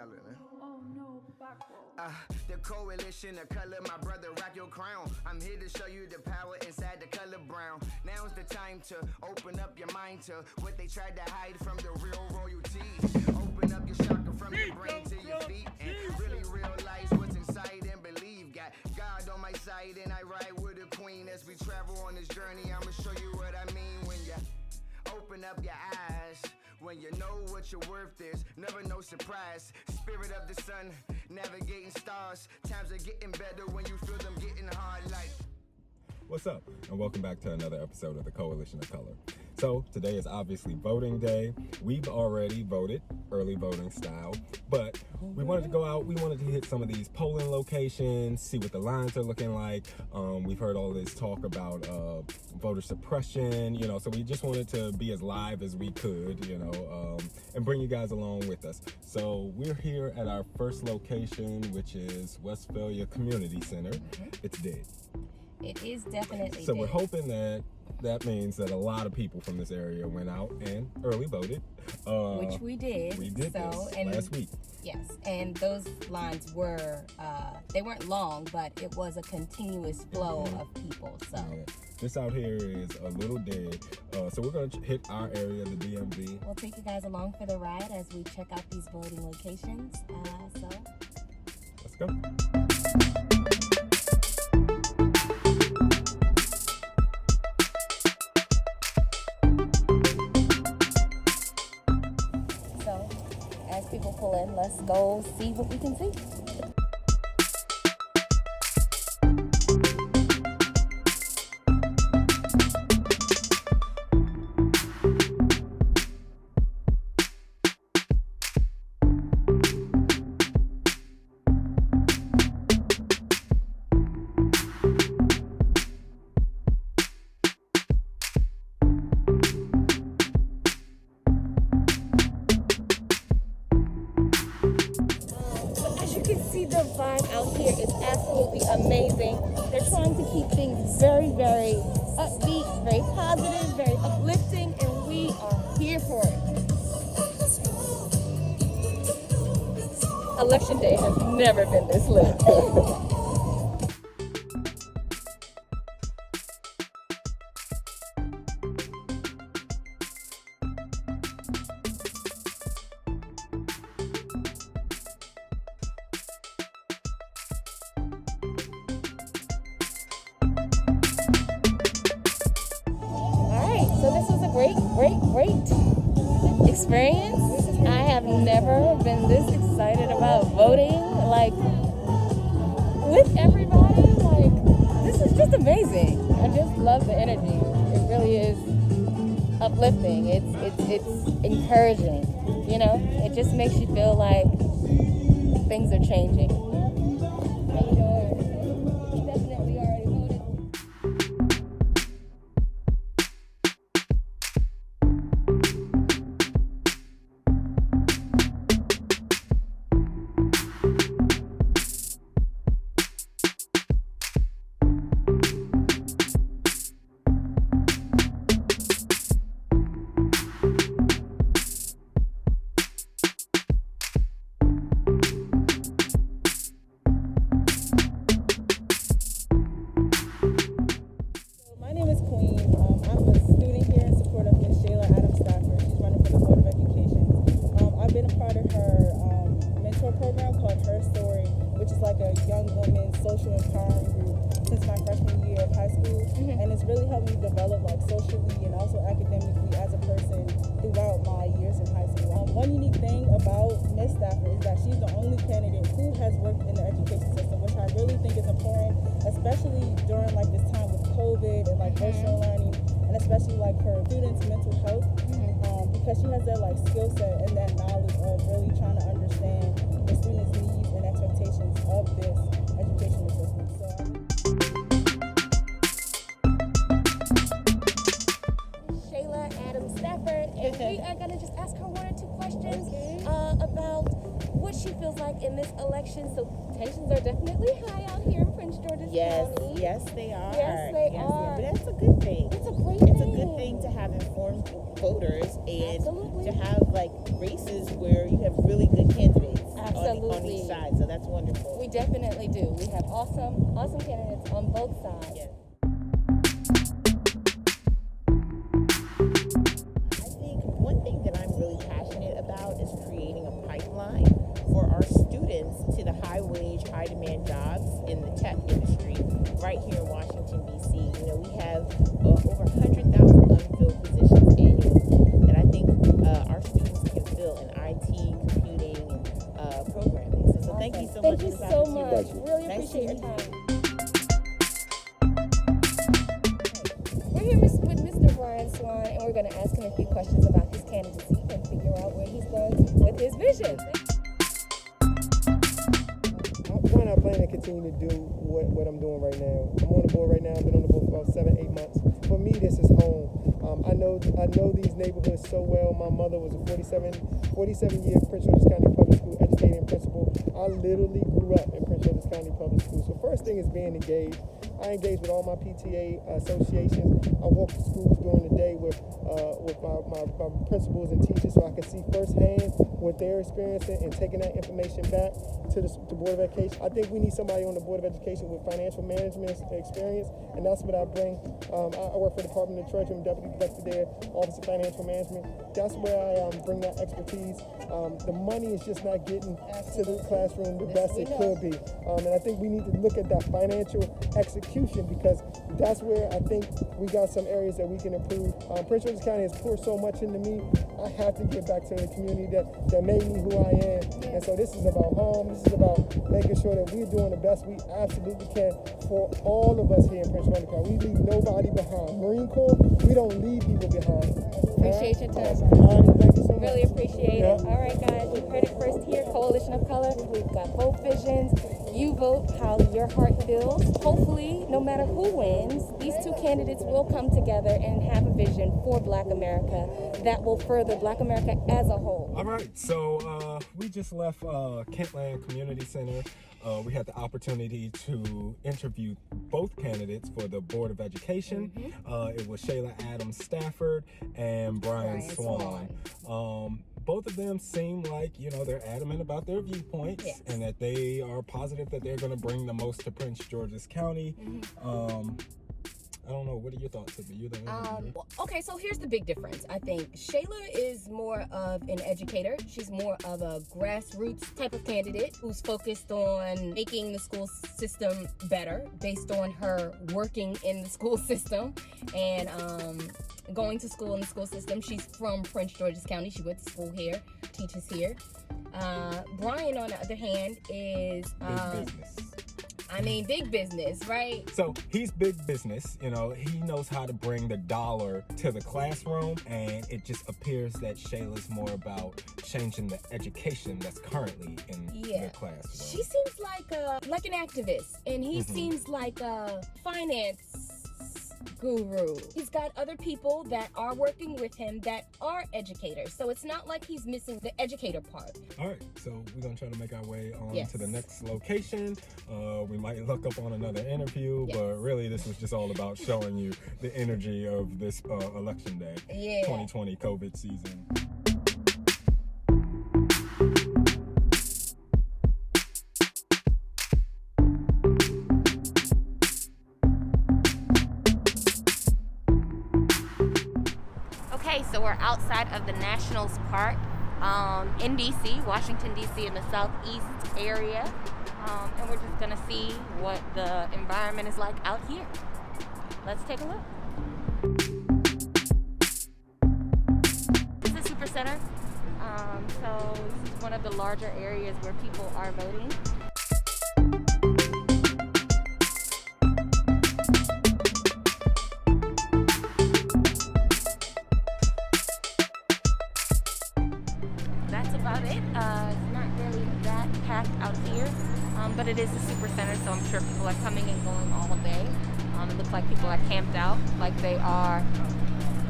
melanin. Oh no, backwards. The coalition of color, my brother, rock your crown. I'm here to show you the power inside the color brown. Now's the time to open up your mind to what they tried to hide from the real royalty. Open up your chakra from your brain to your feet and really realize what's inside and believe. Got God on my side and I ride with a queen. As we travel on this journey, I'ma show you what I mean when you open up your eyes. When you know what your worth is, never no surprise. Spirit of the sun, navigating stars. Times are getting better when you feel them getting hard like. What's up? And welcome back to another episode of the Coalition of Color. So today is obviously voting day. We've already voted, early voting style, but we wanted to go out. We wanted to hit some of these polling locations, see what the lines are looking like. We've heard all this talk about voter suppression, so we just wanted to be as live as we could, and bring you guys along with us. So we're here at our first location, which is Westphalia Community Center. It's dead. It is definitely So dead. we're hoping that means that a lot of people from this area went out and early voted. Which we did. We did last week. Yes, and those lines were, they weren't long, but it was a continuous flow of people. So Yeah. This out here is a little dead. So we're going to hit our area, the DMV. we'll take you guys along for the ride as we check out these voting locations. So Let's go. as people pull in, let's go see what we can see. The vibe out here is absolutely amazing. They're trying to keep things very, very upbeat, very positive, very uplifting, and we are here for it. Election day has never been this lit. Great experience. I have never been this excited about voting, with everybody. This is just amazing. I just love the energy. It really is uplifting. It's encouraging. It just makes you feel like things are changing. How you doing? Definitely already voted. Social empowering group since my freshman year of high school, and it's really helped me develop socially and also academically as a person throughout my years in high school. One unique thing about Miss Stafford is that she's the only candidate who has worked in the education system, which I really think is important, especially during this time with COVID and virtual learning, and especially her students' mental health, because she has that skill set and that knowledge of really trying to understand the students' needs and expectations of this educational system. Shayla Adams-Stafford, and we are going to just ask her one or two questions about what she feels like in this election. So tensions are definitely high out here in Prince George's County. Yes, they are. Yes, they are. But that's a good thing. It's a great thing. It's a good thing to have informed voters and Absolutely. to have races where you have really good candidates. on each side. So that's wonderful. We definitely do. We have awesome candidates on both sides. Yes. I think one thing that I'm really passionate about is creating a pipeline for our students to the high-wage, high-demand jobs in the tech industry right here in Washington, D.C. You know, we have over 100,000 unfilled positions annually that I think our students can fill in IT, computing, and programming. So thank you so much. Thank you so much. Really appreciate your time. We're here with Mr. Brian Swan, and we're going to ask him a few questions about his candidacy and figure out where he's going with his vision. I plan to continue to do what I'm doing right now. I'm on the board right now. I've been on the board for about 7-8 months. For me, this is home. I know these neighborhoods so well. My mother was a 47-year Prince George's County Public School educator and principal. I literally grew up in Prince George's County Public School. So first thing is being engaged. I engage with all my PTA associations. I walk to schools during the day with my principals and teachers so I can see firsthand what they're experiencing and taking that information back to the Board of Education. I think we need somebody on the Board of Education with financial management experience, and that's what I bring. I work for the Department of Treasury. I'm Deputy Director there, Office of Financial Management. That's where I bring that expertise. The money is just not getting to the classroom the best it could be. And I think we need to look at that financial execution because that's where I think we got some areas that we can improve. Prince George's County has poured so much into me. I have to get back to the community that made me who I am. And so this is about home. This is about making sure that we're doing the best we absolutely can for all of us here in Prince George's County. We leave nobody behind. Marine Corps, we don't leave people behind. Appreciate your time. Thank you so much. Really appreciate it. All right, guys, you've heard it first here, Coalition of Color. We've got both visions. You vote how your heart feels. Hopefully, no matter who wins, these two candidates will come together and have a vision for Black America that will further Black America as a whole. All right, so we just left Kentland Community Center. We had the opportunity to interview both candidates for the Board of Education. It was Shayla Adams-Stafford and Brian Swan. Both of them seem like, they're adamant about their viewpoints and that they are positive that they're going to bring the most to Prince George's County. I don't know. What are your thoughts, Sylvia? Okay, so here's the big difference. I think Shayla is more of an educator. She's more of a grassroots type of candidate who's focused on making the school system better based on her working in the school system and going to school in the school system. She's from Prince George's County. She went to school here, teaches here. Brian, on the other hand, is big business, right? So he's big business, he knows how to bring the dollar to the classroom, and it just appears that Shayla's more about changing the education that's currently in the classroom. She seems like an activist, and he seems like a finance guru. He's got other people that are working with him that are educators, so it's not like he's missing the educator part. All right, so we're gonna try to make our way on to the next location. We might look up on another interview, but really this was just all about showing you the energy of this election day, 2020 COVID season. So we're outside of the Nationals Park in DC, Washington, DC, in the southeast area. And we're just going to see what the environment is like out here. Let's take a look. This is the Super Center. So this is one of the larger areas where people are voting. About it. It's not really that packed out here, but it is a super center, so I'm sure people are coming and going all day. It looks like people are camped out like they are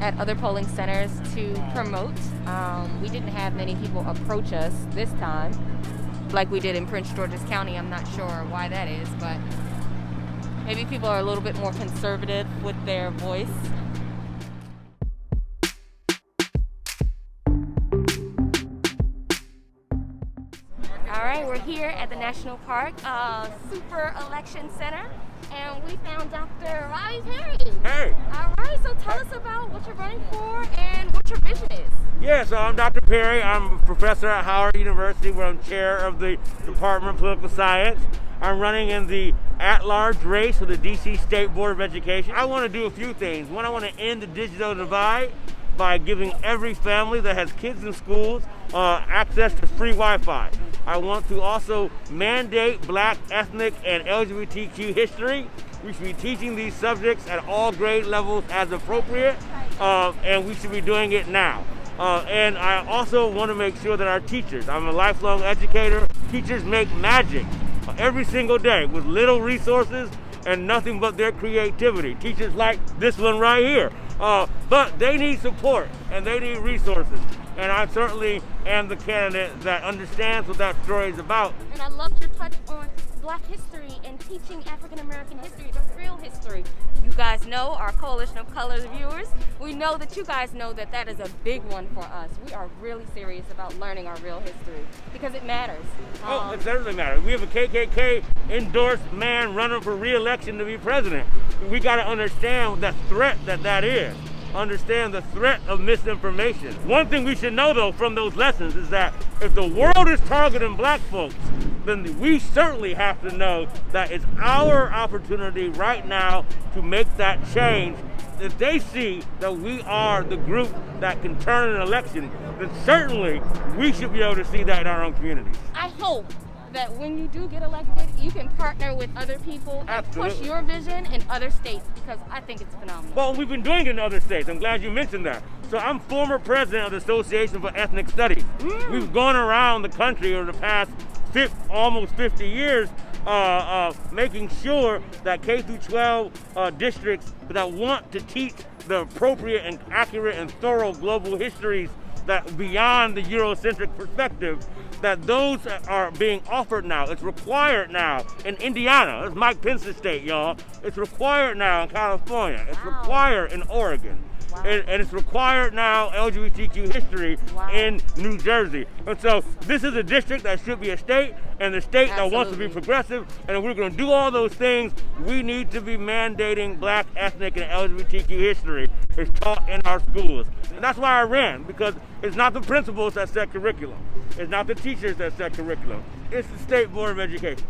at other polling centers to promote. We didn't have many people approach us this time like we did in Prince George's County. I'm not sure why that is, but maybe people are a little bit more conservative with their voice. All So we're here at the National Park Super Election Center, and we found Dr. Robbie Perry. Hey. All right, so tell us about what you're running for and what your vision is. Yeah, so I'm Dr. Perry. I'm a professor at Howard University, where I'm chair of the Department of Political Science. I'm running in the at-large race for the DC State Board of Education. I want to do a few things. One, I want to end the digital divide by giving every family that has kids in schools access to free Wi-Fi. I want to also mandate Black, ethnic, and LGBTQ history. We should be teaching these subjects at all grade levels as appropriate, and we should be doing it now. And I also want to make sure that our teachers, I'm a lifelong educator, teachers make magic every single day with little resources and nothing but their creativity. Teachers like this one right here. But they need support and they need resources. And I certainly am the candidate that understands what that story is about. And I loved your touch on Black history and teaching African American history, the real history. You guys know, our Coalition of Colors viewers, we know that you guys know that that is a big one for us. We are really serious about learning our real history because it matters. It certainly matters. We have a KKK endorsed man running for re-election to be president. We got to understand the threat that is. Understand the threat of misinformation. One thing we should know, though, from those lessons is that if the world is targeting Black folks, then we certainly have to know that it's our opportunity right now to make that change. If they see that we are the group that can turn an election, then certainly we should be able to see that in our own communities. I hope that when you do get elected, you can partner with other people and push your vision in other states, because I think it's phenomenal. Well, we've been doing it in other states. I'm glad you mentioned that. So I'm former president of the Association for Ethnic Studies. We've gone around the country over the past almost 50 years making sure that K through 12 districts that want to teach the appropriate and accurate and thorough global histories that beyond the Eurocentric perspective, that those are being offered now. It's required now in Indiana. It's Mike Pence's state, y'all. It's required now in California. It's required in Oregon. Wow. And it's required now LGBTQ history in New Jersey. And so this is a district that should be a state, and the state that wants to be progressive. And if we're going to do all those things, we need to be mandating Black, ethnic, and LGBTQ history is taught in our schools. And that's why I ran, because it's not the principals that set curriculum. It's not the teachers that set curriculum. It's the State Board of Education.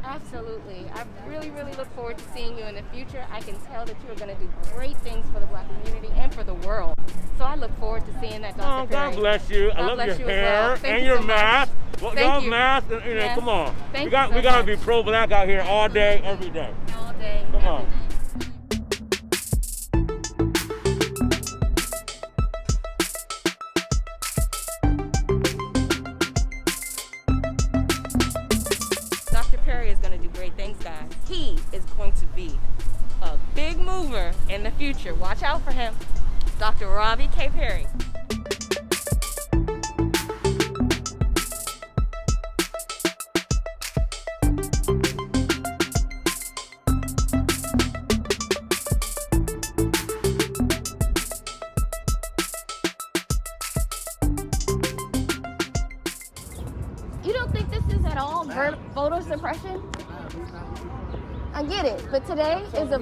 Absolutely. I really, really look forward to seeing you in the future. I can tell that you are going to do great things for the Black community and for the world. So I look forward to seeing that, Dr. Perry. God bless you. I love your hair and your mask. Well, y'all mask, come on. We got to be pro-Black out here all day, every day. All day, come on. Day. Is going to do great things, guys. He is going to be a big mover in the future. Watch out for him. Dr. Robbie K. Perry. You don't think this is at all voter suppression? I get it, but today is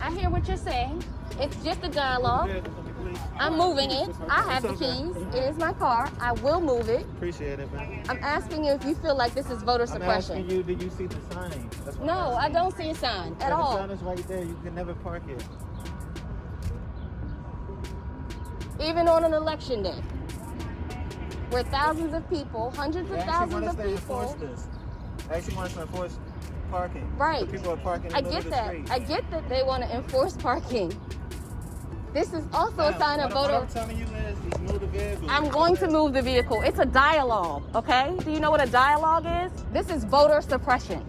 I hear what you're saying. It's just a dialogue. I'm moving it. I have the keys. It is my car. I will move it. Appreciate it, man. I'm asking you if you feel like this is voter suppression. I'm asking you, did you see the sign? No, I don't see a sign at all. The sign is right there. You can never park it. Even on an election day, where thousands of people, hundreds of thousands of people. I actually want us to enforce parking. Right. So people are parking in the middle of the street. I get that they want to enforce parking. This is also a sign of voter. What I'm telling you is move the vehicle. I'm going to move the vehicle. It's a dialogue, okay? Do you know what a dialogue is? This is voter suppression.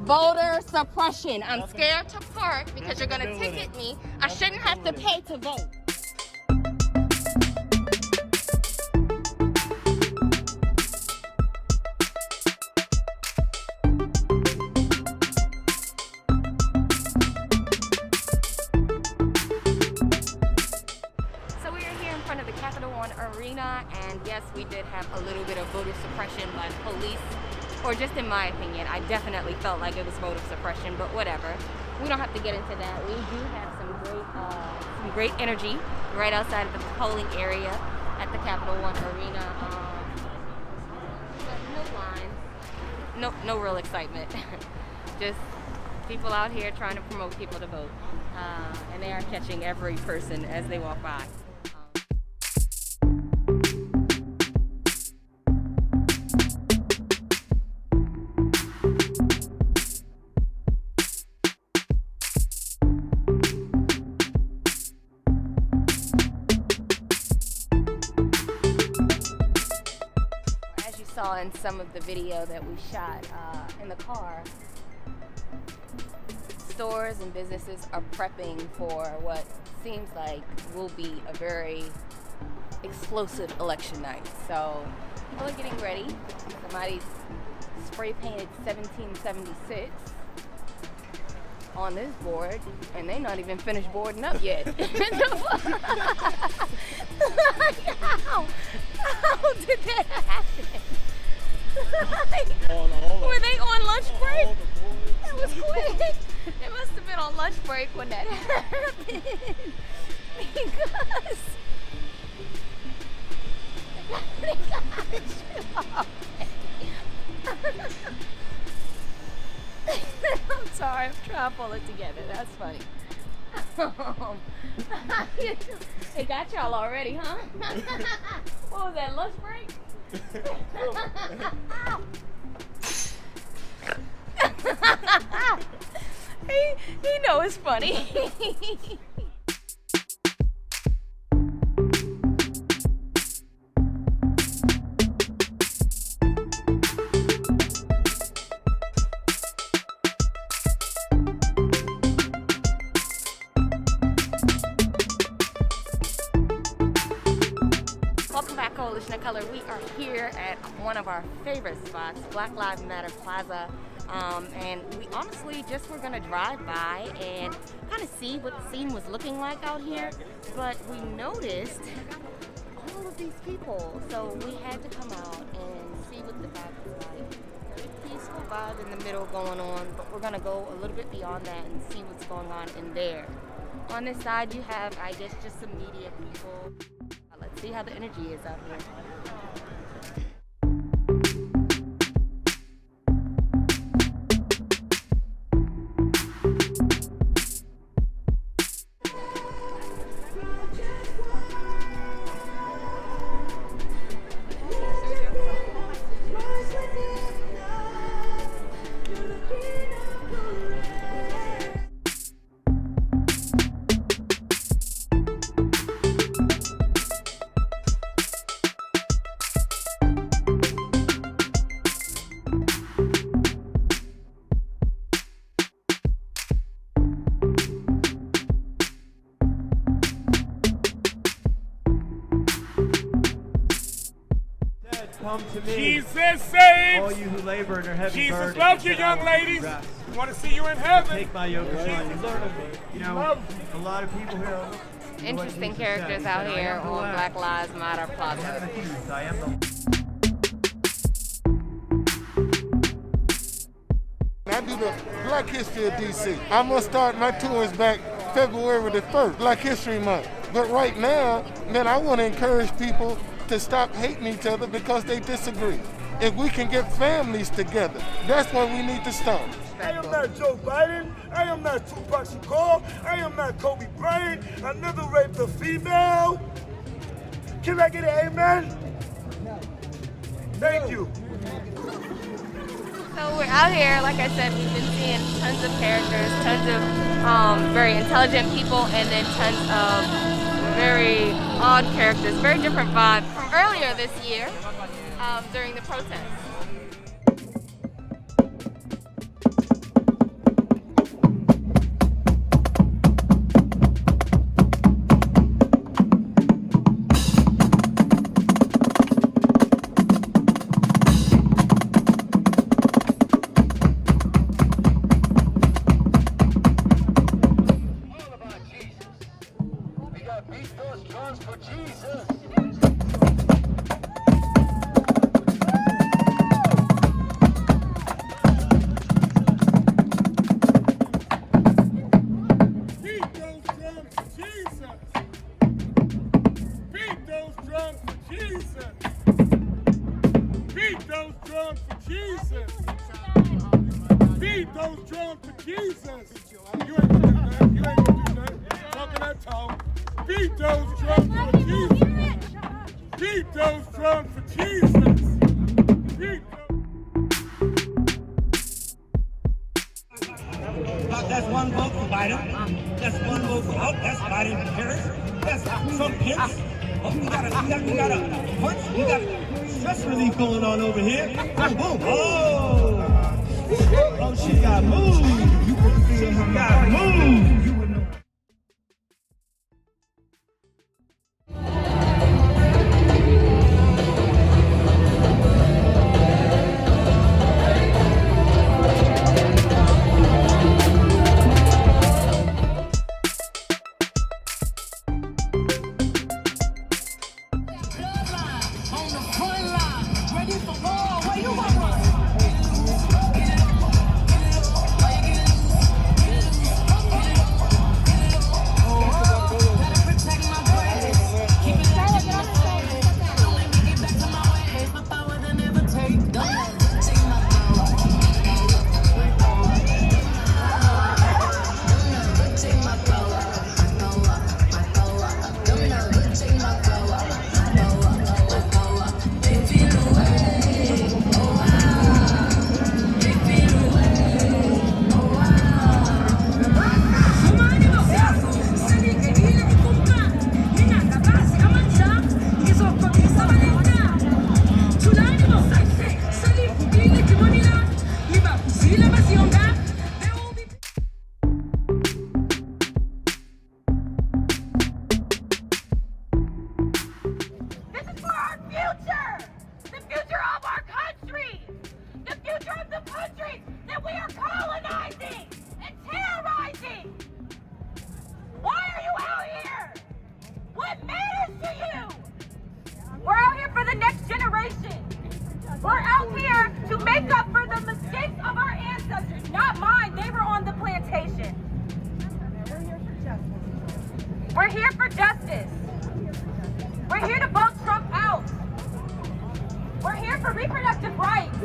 Voter suppression. I'm scared to park because you're going to ticket me. I shouldn't have to pay to vote. Arena, And yes, we did have a little bit of voter suppression by police, or just in my opinion, I definitely felt like it was voter suppression, but whatever. We don't have to get into that. We do have some great energy right outside of the polling area at the Capital One Arena. No lines, no real excitement. Just people out here trying to promote people to vote, and they are catching every person as they walk by. Saw in some of the video that we shot in the car, stores and businesses are prepping for what seems like will be a very explosive election night. So people are getting ready. Somebody's spray painted 1776 on this board, and they're not even finished boarding up yet. How did that happen? Were they on lunch break? That was quick. They must have been on lunch break when that happened. Because I'm sorry, I'm trying to pull it together. That's funny. They got y'all already, huh? What was that, lunch break? he know it's funny. Welcome back, Coalition of Color. We are here at one of our favorite spots, Black Lives Matter Plaza, and we honestly just were going to drive by and kind of see what the scene was looking like out here, but we noticed all of these people, so we had to come out and see what the vibe was like. Very peaceful vibe in the middle going on, but we're going to go a little bit beyond that and see what's going on in there. On this side you have, I guess, just some media people. Let's see how the energy is out here. Come to me, Jesus saves! all you who labor and are heavy Jesus burdened. loves you, and I young will ladies. rest. We want to see you in heaven. Take my yoke upon you. You know, a lot of people here. Interesting characters out here on Black Lives Matter I am Plaza. the truth. I am the. I do the Black History of DC. I'm gonna start my tours back February the 1st, Black History Month. But right now, man, I want to encourage people to stop hating each other because they disagree. If we can get families together, that's what we need to start. I am not Joe Biden. I am not Tupac Shakur. I am not Kobe Bryant. I never raped a female. Can I get an amen? Thank you. So we're out here, like I said, we've been seeing tons of characters, tons of very intelligent people, and then tons of very odd characters, very different vibe from earlier this year during the protests. strong for Jesus. You ain't gonna do nothing. You ain't gonna do nothing. Talking that talk. Beat those drums for Jesus. Beat those drums for Jesus. Beat That's one vote for Biden. That's one vote for that's Biden and Harris. That's Trump Pence. Oh, we got a punch. We got stress relief going on over here. Boom, boom. Oh, she got moved. She got moved. We're out here to make up for the mistakes of our ancestors, not mine. They were on the plantation. We're here for justice. We're here to vote Trump out. We're here for reproductive rights.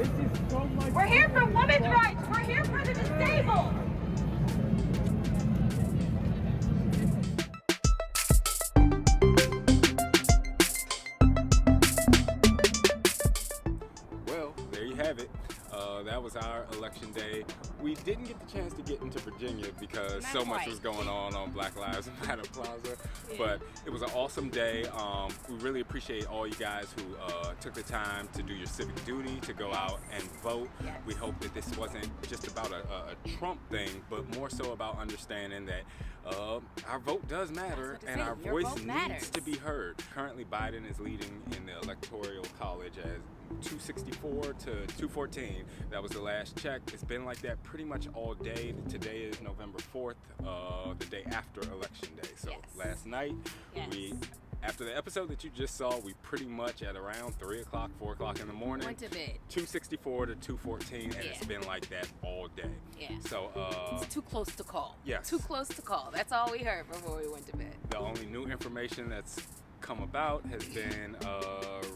We're here for women's rights. We're here for the disabled. Have it. That was our election day. We didn't get the chance to get into Virginia because so much was going on Black Lives Matter Plaza, but it was an awesome day. We really appreciate all you guys who took the time to do your civic duty, to go out and vote. We hope that this wasn't just about a Trump thing, but more so about understanding that our vote does matter and our voice needs to be heard. Currently, Biden is leading in the Electoral College as 264 to 214. That was the last check. It's been like that pretty much all day. Today is November 4th, the day after Election Day. So last night, after the episode that you just saw, we pretty much at around 3 o'clock, 4 o'clock in the morning went to bed. 264 to 214, and it's been like that all day. Yeah. So it's too close to call. Yes. Too close to call. That's all we heard before we went to bed. The only new information that's come about has been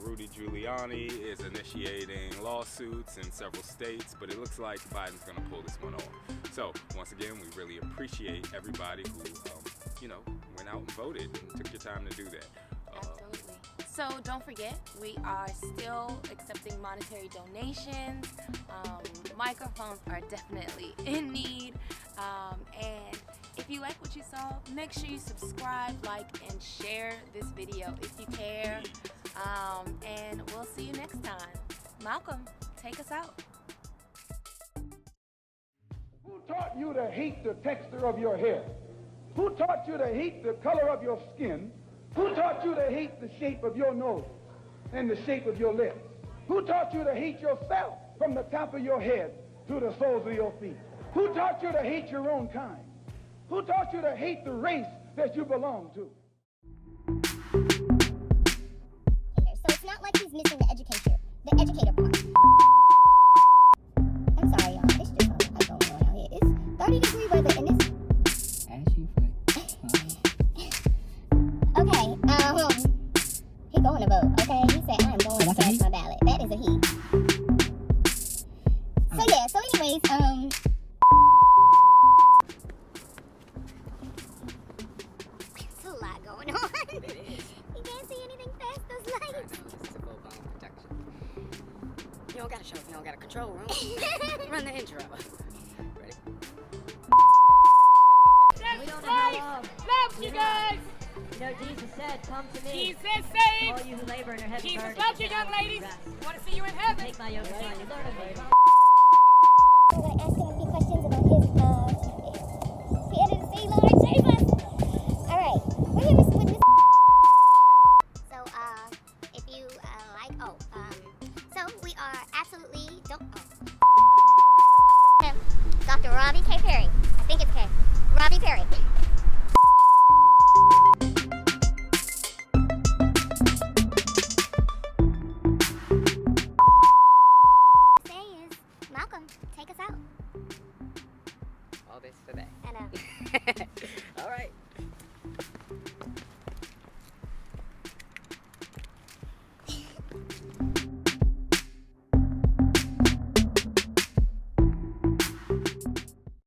Rudy Giuliani is initiating lawsuits in several states, but it looks like Biden's going to pull this one off. So once again, we really appreciate everybody who went out and voted and took your time to do that. Absolutely. So don't forget, we are still accepting monetary donations. Microphones are definitely in need. And if you like what you saw, make sure you subscribe, like, and share this video if you care. And we'll see you next time. Malcolm, take us out. Who taught you to hate the texture of your hair? Who taught you to hate the color of your skin? Who taught you to hate the shape of your nose and the shape of your lips? Who taught you to hate yourself from the top of your head to the soles of your feet? Who taught you to hate your own kind? Who taught you to hate the race that you belong to? So it's not like he's missing the educator part. I'm sorry, y'all. It's just I don't know out here. It's 30-degree weather in this. Okay, he going to vote, okay? He said, I am going to cast my ballot. That is a he. So anyways, control room. Run the intro. Ready? We don't know how long. Love you guys. You know, Jesus said, "Come to me." Jesus saved. All you who labor and are heavy Jesus burdened. loves you, young ladies. Want to see you in heaven? Take my yoke upon you. Learn of me. I'm going to ask him a few questions about his theater to see, Lord Jesus. All right, we're here with Miss. So, if you so we are absolutely don't.